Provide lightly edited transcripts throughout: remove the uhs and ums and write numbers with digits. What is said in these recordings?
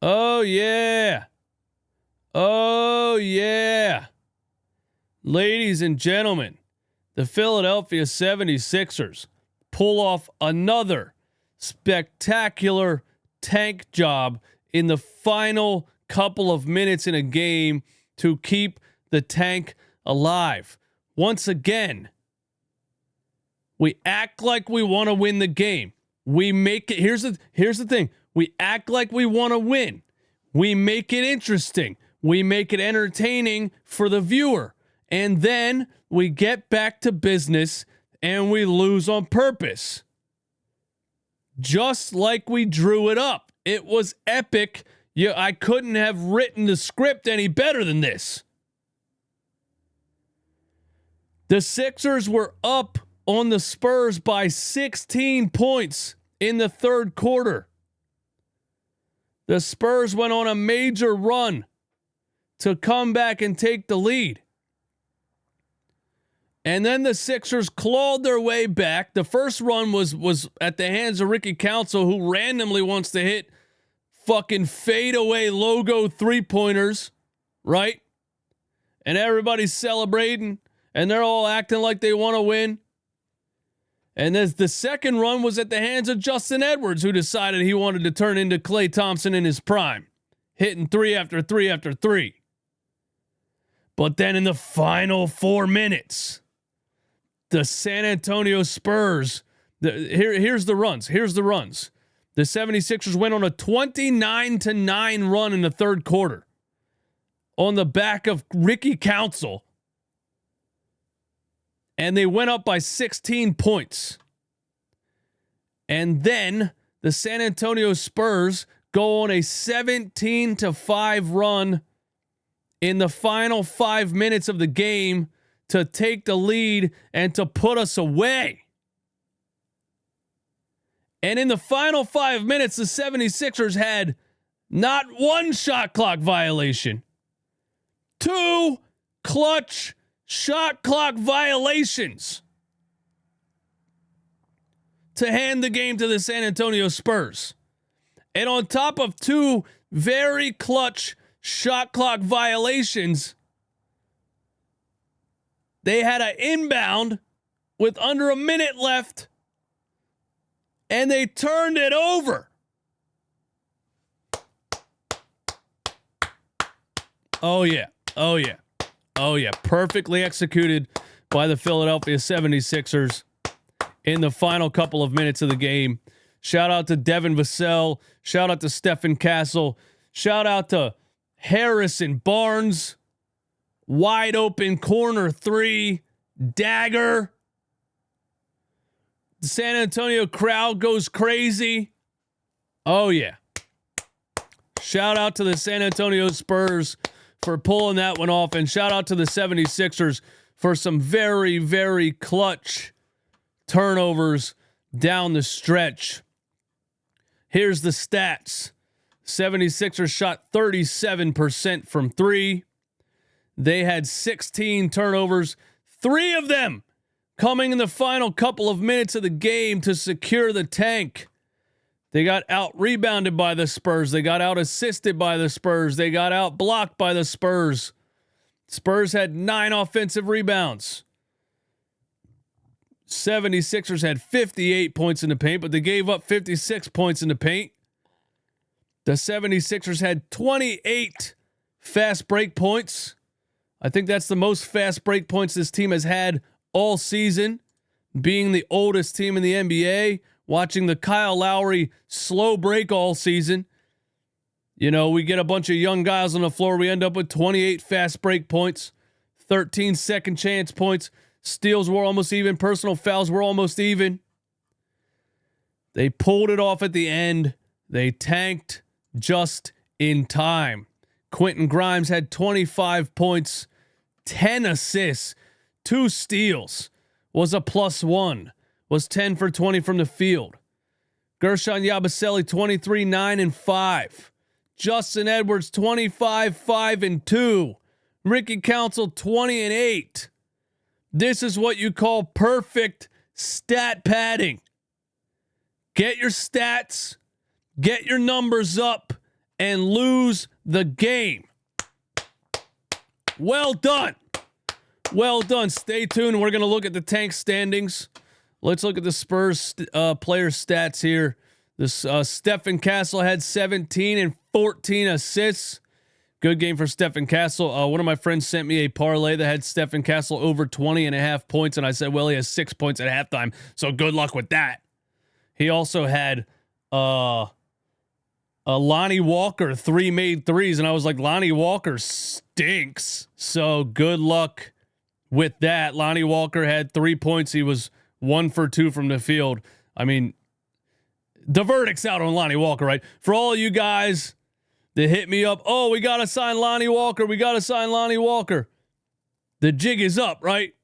Oh, yeah. Oh, yeah. Ladies and gentlemen, the Philadelphia 76ers pull off another spectacular tank job in the final couple of minutes in a game to keep the tank alive. Once again, we act like we want to win the game. We make it. Here's the thing. We act like we want to win. We make it interesting. We make it entertaining for the viewer. And then we get back to business and we lose on purpose. Just like we drew it up. It was epic. Yeah, I couldn't have written the script any better than this. The Sixers were up on the Spurs by 16 points in the third quarter. The Spurs went on a major run to come back and take the lead. And then the Sixers clawed their way back. The first run was at the hands of Ricky Council, who randomly wants to hit fucking fadeaway logo three-pointers, right? And everybody's celebrating, and they're all acting like they want to win. And as the second run was at the hands of Justin Edwards, who decided he wanted to turn into Klay Thompson in his prime, hitting three after three after three. But then in the final 4 minutes, the San Antonio Spurs, here's the runs. The 76ers went on a 29-9 run in the third quarter on the back of Ricky Council. And they went up by 16 points. And then the San Antonio Spurs go on a 17-5 run in the final 5 minutes of the game to take the lead and to put us away. And in the final 5 minutes, the 76ers had not one shot clock violation, 2 clutch shot clock violations to hand the game to the San Antonio Spurs. And on top of 2 very clutch shot clock violations, they had an inbound with under a minute left, and they turned it over. Oh, yeah. Oh, yeah. Oh, yeah. Perfectly executed by the Philadelphia 76ers in the final couple of minutes of the game. Shout out to Devin Vassell. Shout out to Stephen Castle. Shout out to Harrison Barnes. Wide open corner 3. Dagger. The San Antonio crowd goes crazy. Oh, yeah. Shout out to the San Antonio Spurs for pulling that one off. And shout out to the 76ers for some very, very clutch turnovers down the stretch. Here's the stats. 76ers shot 37% from 3. They had 16 turnovers, 3 of them coming in the final couple of minutes of the game to secure the tank. They got out-rebounded by the Spurs. They got out-assisted by the Spurs. They got out-blocked by the Spurs. Spurs had 9 offensive rebounds. 76ers had 58 points in the paint, but they gave up 56 points in the paint. The 76ers had 28 fast break points. I think that's the most fast break points this team has had all season, being the oldest team in the NBA, watching the Kyle Lowry slow break all season. You know, we get a bunch of young guys on the floor. We end up with 28 fast break points, 13 second chance points. Steals were almost even. Personal fouls were almost even. They pulled it off at the end. They tanked just in time. Quentin Grimes had 25 points, 10 assists, 2 steals, was a +1, was 10 for 20 from the field. Gershon Yabusele, 23, 9, and 5. Justin Edwards, 25, 5, and 2. Ricky Council, 20 and 8. This is what you call perfect stat padding. Get your stats, get your numbers up, and lose the game. Well done. Well done. Stay tuned. We're going to look at the tank standings. Let's look at the Spurs player stats here. This Stephen Castle had 17 and 14 assists. Good game for Stephen Castle. One of my friends sent me a parlay that had Stephen Castle over 20.5 points, and I said, well, he has 6 points at halftime, so good luck with that. He also had Lonnie Walker, 3 made threes, and I was like, Lonnie Walker stinks, so good luck with that. Lonnie Walker had 3 points. He was 1 for 2 from the field. I mean, the verdict's out on Lonnie Walker, right? For all you guys that hit me up, oh, we got to sign Lonnie Walker. We got to sign Lonnie Walker. The jig is up, right?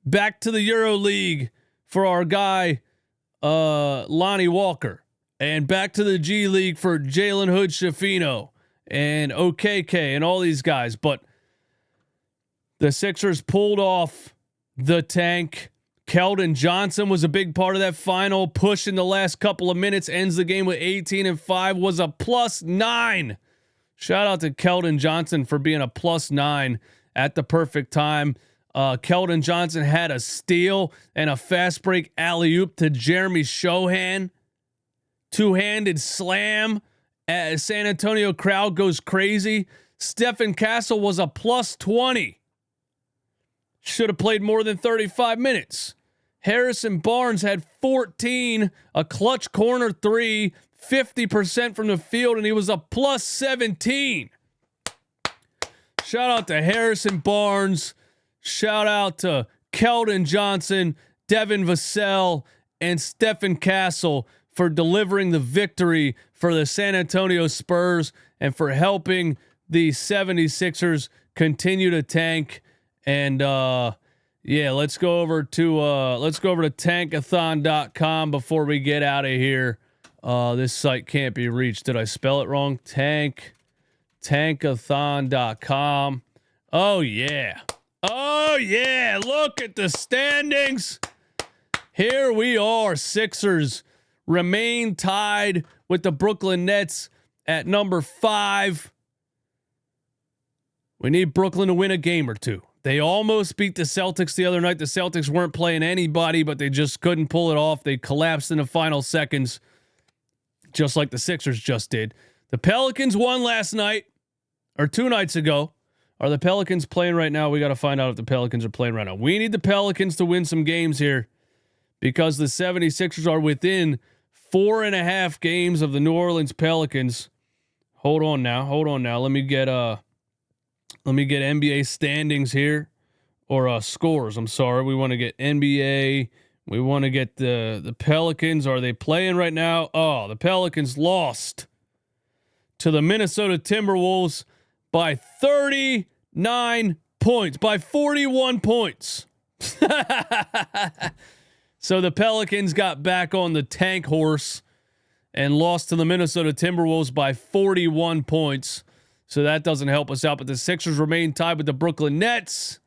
Back to the Euro League for our guy, Lonnie Walker. And back to the G League for Jalen Hood-Schifino and OKK and all these guys. But the Sixers pulled off the tank. Keldon Johnson was a big part of that final push in the last couple of minutes. Ends the game with 18 and 5. Was a +9. Shout out to Keldon Johnson for being a +9 at the perfect time. Keldon Johnson had a steal and a fast break alley-oop to Jeremy Shohan. Two-handed slam. San Antonio crowd goes crazy. Stephen Castle was a +20. Should have played more than 35 minutes. Harrison Barnes had 14, a clutch corner 3, 50% from the field, and he was a +17. Shout out to Harrison Barnes. Shout out to Keldon Johnson, Devin Vassell, and Stephen Castle for delivering the victory for the San Antonio Spurs and for helping the 76ers continue to tank. And yeah, let's go over to tankathon.com before we get out of here. This site can't be reached. Did I spell it wrong? Tankathon.com. Oh yeah. Oh yeah, look at the standings. Here we are. Sixers remain tied with the Brooklyn Nets at number 5. We need Brooklyn to win a game or two. They almost beat the Celtics the other night. The Celtics weren't playing anybody, but they just couldn't pull it off. They collapsed in the final seconds, just like the Sixers just did. The Pelicans won last night, or 2 nights ago. Are the Pelicans playing right now? We got to find out if the Pelicans are playing right now. We need the Pelicans to win some games here because the 76ers are within 4.5 games of the New Orleans Pelicans. Hold on now. Let me get NBA standings here, or scores. I'm sorry. We want to get NBA. We want to get the Pelicans. Are they playing right now? Oh, the Pelicans lost to the Minnesota Timberwolves by 39 points, by 41 points. So the Pelicans got back on the tank horse and lost to the Minnesota Timberwolves by 41 points. So that doesn't help us out. But the Sixers remain tied with the Brooklyn Nets.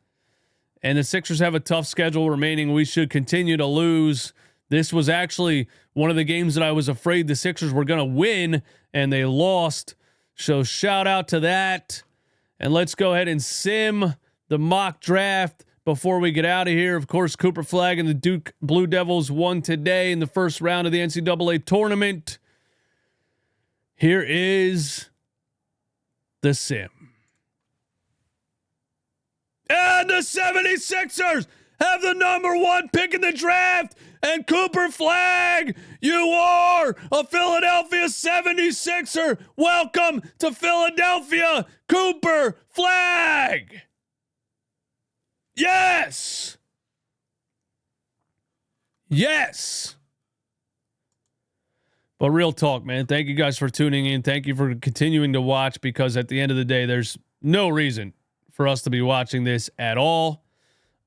And the Sixers have a tough schedule remaining. We should continue to lose. This was actually one of the games that I was afraid the Sixers were going to win, and they lost. So shout out to that. And let's go ahead and sim the mock draft before we get out of here. Of course, Cooper Flagg and the Duke Blue Devils won today in the first round of the NCAA tournament. Here is the sim. And the 76ers have the number 1 pick in the draft. And Cooper Flagg, you are a Philadelphia 76er. Welcome to Philadelphia, Cooper Flagg. Yes. Yes. But real talk, man. Thank you guys for tuning in. Thank you for continuing to watch, because at the end of the day, there's no reason for us to be watching this at all.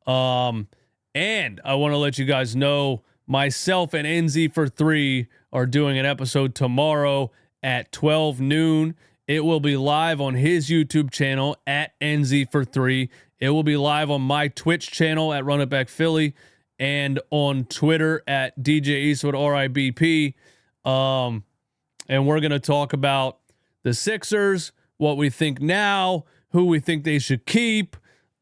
And I want to let you guys know, myself and NZ for 3 are doing an episode tomorrow at 12 noon. It will be live on his YouTube channel at NZ for 3. It will be live on my Twitch channel at Run It Back Philly and on Twitter at DjEastwoodSports. And we're going to talk about the Sixers, what we think now, who we think they should keep.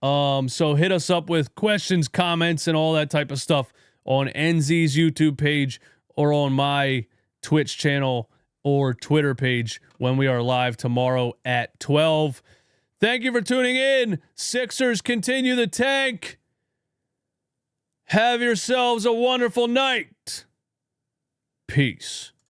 So hit us up with questions, comments, and all that type of stuff on NZ's YouTube page or on my Twitch channel or Twitter page when we are live tomorrow at 12. Thank you for tuning in. Sixers continue the tank. Have yourselves a wonderful night. Peace.